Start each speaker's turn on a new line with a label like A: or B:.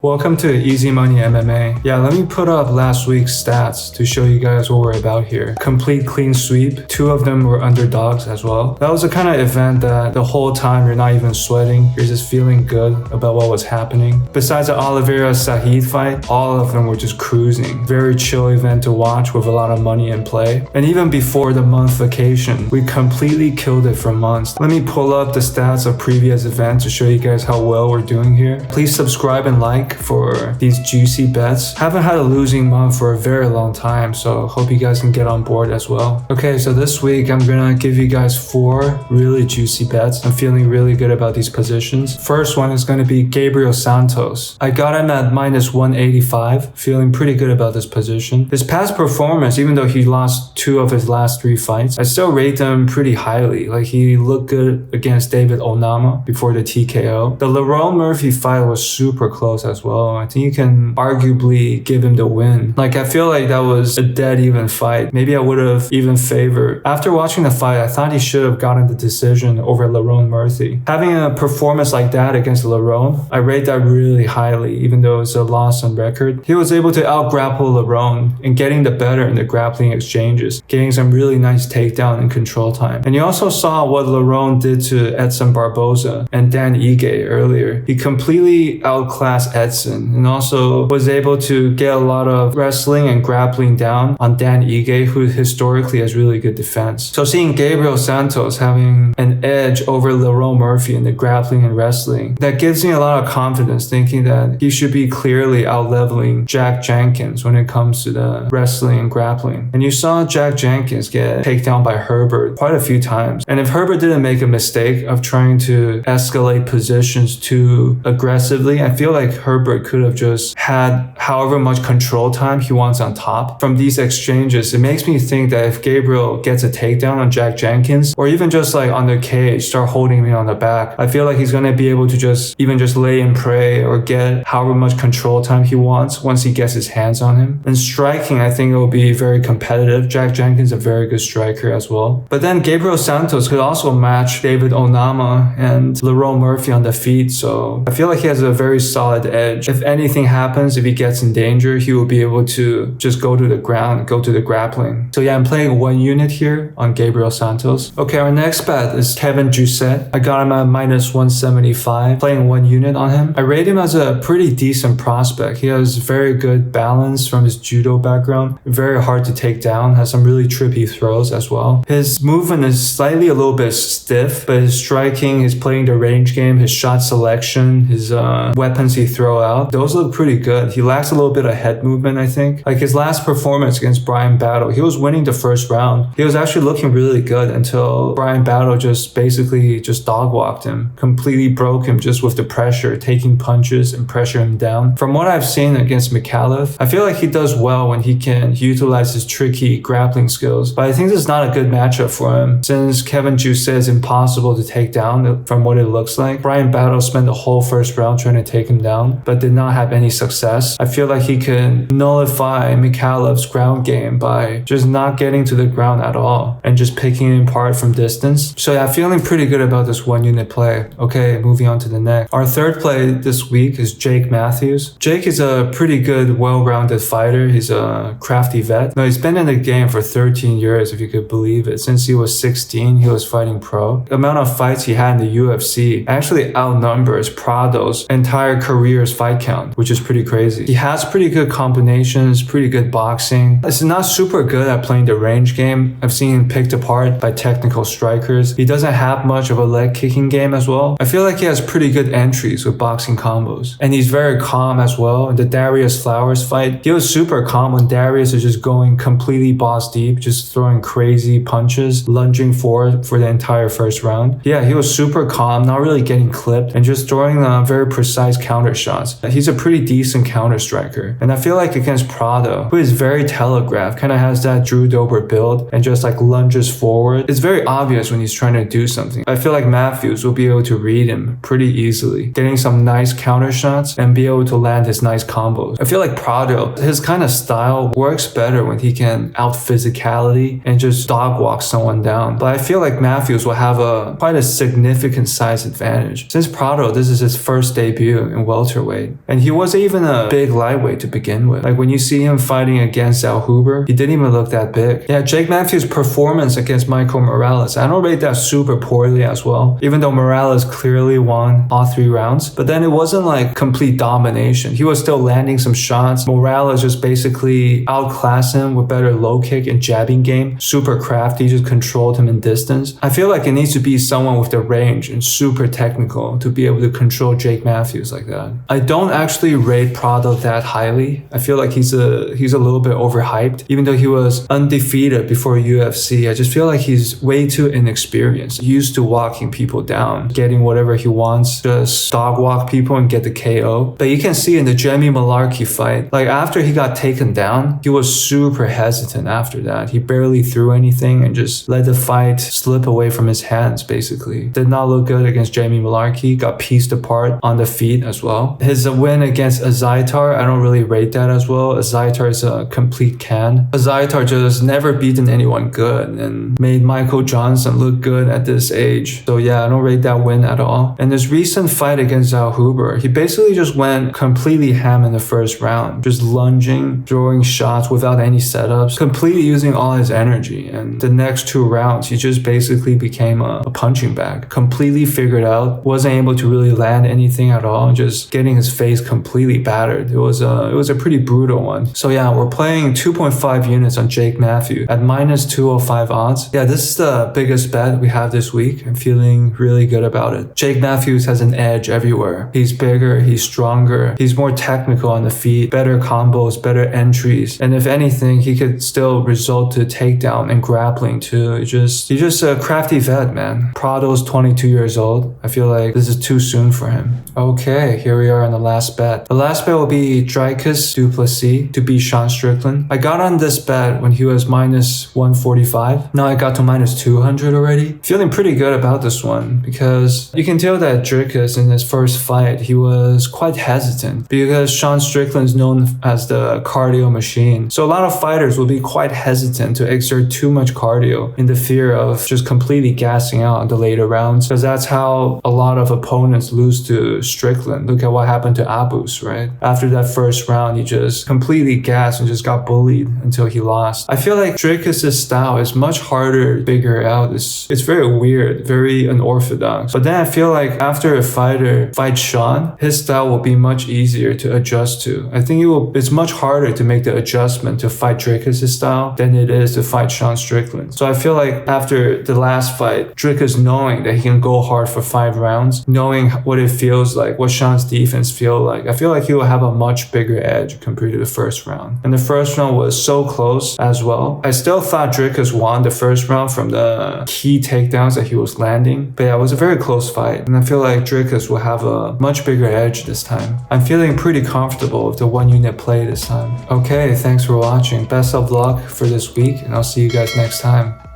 A: Welcome to Easy Money MMA. Yeah, let me put up last week's stats to show you guys what we're about here. Complete clean sweep. 2 of them were underdogs as well. That was the kind of event that the whole time you're not even sweating. You're just feeling good about what was happening. Besides the Oliveira-Saeed fight, all of them were just cruising. Very chill event to watch with a lot of money in play. And even before the month vacation, we completely killed it for months. Let me pull up the stats of previous events to show you guys how well we're doing here. Please subscribe and like for these juicy bets. Haven't had a losing month for a very long time, so hope you guys can get on board as well. Okay, so this week I'm gonna give you guys 4 really juicy bets. I'm feeling really good about these positions. First one is gonna be Gabriel Santos. I got him at minus 185, feeling pretty good about this position. His past performance, even though he lost 2 of his last 3 fights, I still rate them pretty highly. Like, he looked good against David Onama before the TKO. The Lerone Murphy fight was super close as well. I think you can arguably give him the win. Like, I feel like that was a dead even fight. Maybe I would have even favored. After watching the fight, I thought he should have gotten the decision over Lerone Murphy. Having a performance like that against Lerone, I rate that really highly, even though it's a loss on record. He was able to out-grapple Lerone and getting the better in the grappling exchanges, getting some really nice takedown and control time. And you also saw what Lerone did to Edson Barboza and Dan Ige earlier. He completely outclassed Edson and also was able to get a lot of wrestling and grappling down on Dan Ige, who historically has really good defense. So seeing Gabriel Santos having an edge over Lerone Murphy in the grappling and wrestling, that gives me a lot of confidence, thinking that he should be clearly out-leveling Jack Jenkins when it comes to the wrestling and grappling. And you saw Jack Jenkins get taken down by Herbert quite a few times. And if Herbert didn't make a mistake of trying to escalate positions too aggressively, I feel like Herbert could have just had however much control time he wants on top. From these exchanges, it makes me think that if Gabriel gets a takedown on Jack Jenkins, or even just like on the cage, start holding me on the back, I feel like he's going to be able to just lay and pray or get however much control time he wants once he gets his hands on him. And striking, I think it will be very competitive. Jack Jenkins is a very good striker as well. But then Gabriel Santos could also match David Onama and Lerone Murphy on the feet, so I feel like he has a very solid edge. If anything happens, if he gets in danger, he will be able to just go to the ground, go to the grappling. So yeah, I'm playing 1 unit here on Gabriel Santos. Okay, our next bet is Kevin Jousset. I got him at minus 175, playing 1 unit on him. I rate him as a pretty decent prospect. He has very good balance from his judo background, very hard to take down, has some really trippy throws as well. His movement is slightly a little bit stiff, but his striking, his playing the range game, his shot selection, his weapons he throw out, those look pretty good. He lacks a little bit of head movement, I think. Like, his last performance against Brian Battle, he was winning the first round. He was actually looking really good until Brian Battle just basically just dog walked him, completely broke him just with the pressure, taking punches and pressure him down. From what I've seen against Mikhailov, I feel like he does well when he can utilize his tricky grappling skills, but I think this is not a good matchup for him since Kevin Jousset is impossible to take down from what it looks like. Brian Battle spent the whole first round trying to take him down, but did not have any success. I feel like he can nullify Mikhailov's ground game by just not getting to the ground at all and just picking him apart from distance. So yeah, feeling pretty good about this 1 unit play. Okay, moving on to the next. Our third play this week is Jake Matthews. Jake is a pretty good, well-rounded fighter. He's a crafty vet. Now, he's been in the game for 13 years, if you could believe it. Since he was 16, he was fighting pro. The amount of fights he had in the UFC actually outnumbers Prado's entire career's fight count, which is pretty crazy. He has pretty good combinations, pretty good boxing. He's not super good at playing the range game. I've seen him picked apart by technical strikers. He doesn't have much of a leg kicking game as well. I feel like he has pretty good entries with boxing combos. And he's very calm as well. In the Darius Flowers fight, he was super calm when Darius is just going completely balls deep, just throwing crazy punches, lunging forward for the entire first round. Yeah, he was super calm, not really getting clipped, and just throwing very precise counter shots. He's a pretty decent counter striker. And I feel like against Prado, who is very telegraphed, kind of has that Drew Dober build and just like lunges forward, it's very obvious when he's trying to do something. I feel like Matthews will be able to read him pretty easily, getting some nice counter shots and be able to land his nice combos. I feel like Prado, his kind of style works better when he can out physicality and just dog walk someone down. But I feel like Matthews will have quite a significant size advantage. Since Prado, this is his first debut in welterweight. welterweight. And he wasn't even a big lightweight to begin with. Like when you see him fighting against Al Huber, he didn't even look that big. Yeah, Jake Matthews' performance against Michael Morales, I don't rate that super poorly as well, even though Morales clearly won all 3 rounds. But then it wasn't like complete domination. He was still landing some shots. Morales just basically outclassed him with better low kick and jabbing game. Super crafty, just controlled him in distance. I feel like it needs to be someone with the range and super technical to be able to control Jake Matthews like that. I don't actually rate Prado that highly. I feel like he's a little bit overhyped. Even though he was undefeated before UFC, I just feel like he's way too inexperienced. Used to walking people down, getting whatever he wants, just dog walk people and get the KO. But you can see in the Jamie Malarkey fight, like after he got taken down, he was super hesitant after that. He barely threw anything and just let the fight slip away from his hands, basically. Did not look good against Jamie Malarkey, got pieced apart on the feet as well. His win against Azaitar, I don't really rate that as well. Azaitar is a complete can. Azaitar just never beaten anyone good and made Michael Johnson look good at this age. So yeah, I don't rate that win at all. And this recent fight against Al Huber, he basically just went completely ham in the first round, just lunging, throwing shots without any setups, completely using all his energy. And the next 2 rounds, he just basically became a punching bag, completely figured out, wasn't able to really land anything at all, just getting his face completely battered. It was a pretty brutal one. So yeah, we're playing 2.5 units on Jake Matthews at minus 205 odds. Yeah, this is the biggest bet we have this week. I'm feeling really good about it. Jake Matthews has an edge everywhere. He's bigger, he's stronger, he's more technical on the feet, better combos, better entries. And if anything, he could still result to takedown and grappling too. He's just a crafty vet, man. Prado's 22 years old. I feel like this is too soon for him. Okay, here we are on the last bet. The last bet will be Dricus du Plessis to beat Sean Strickland. I got on this bet when he was minus 145. Now I got to minus 200 already. Feeling pretty good about this one because you can tell that Dricus in his first fight, he was quite hesitant because Sean Strickland is known as the cardio machine. So a lot of fighters will be quite hesitant to exert too much cardio in the fear of just completely gassing out in the later rounds, because that's how a lot of opponents lose to Strickland. Look at what happened to Abus, right? After that first round, he just completely gassed and just got bullied until he lost. I feel like Dricus' style is much harder to figure out. It's very weird, very unorthodox. But then I feel like after a fighter fights Sean, his style will be much easier to adjust to. I think it's much harder to make the adjustment to fight Dricus' style than it is to fight Sean Strickland. So I feel like after the last fight, Dricus knowing that he can go hard for 5 rounds, knowing what it feels like, what Sean's defense feel like, I feel like he will have a much bigger edge compared to the first round. And the first round was so close as well. I still thought Dricus won the first round from the key takedowns that he was landing. But yeah, it was a very close fight. And I feel like Dricus will have a much bigger edge this time. I'm feeling pretty comfortable with the 1 unit play this time. Okay, thanks for watching. Best of luck for this week, and I'll see you guys next time.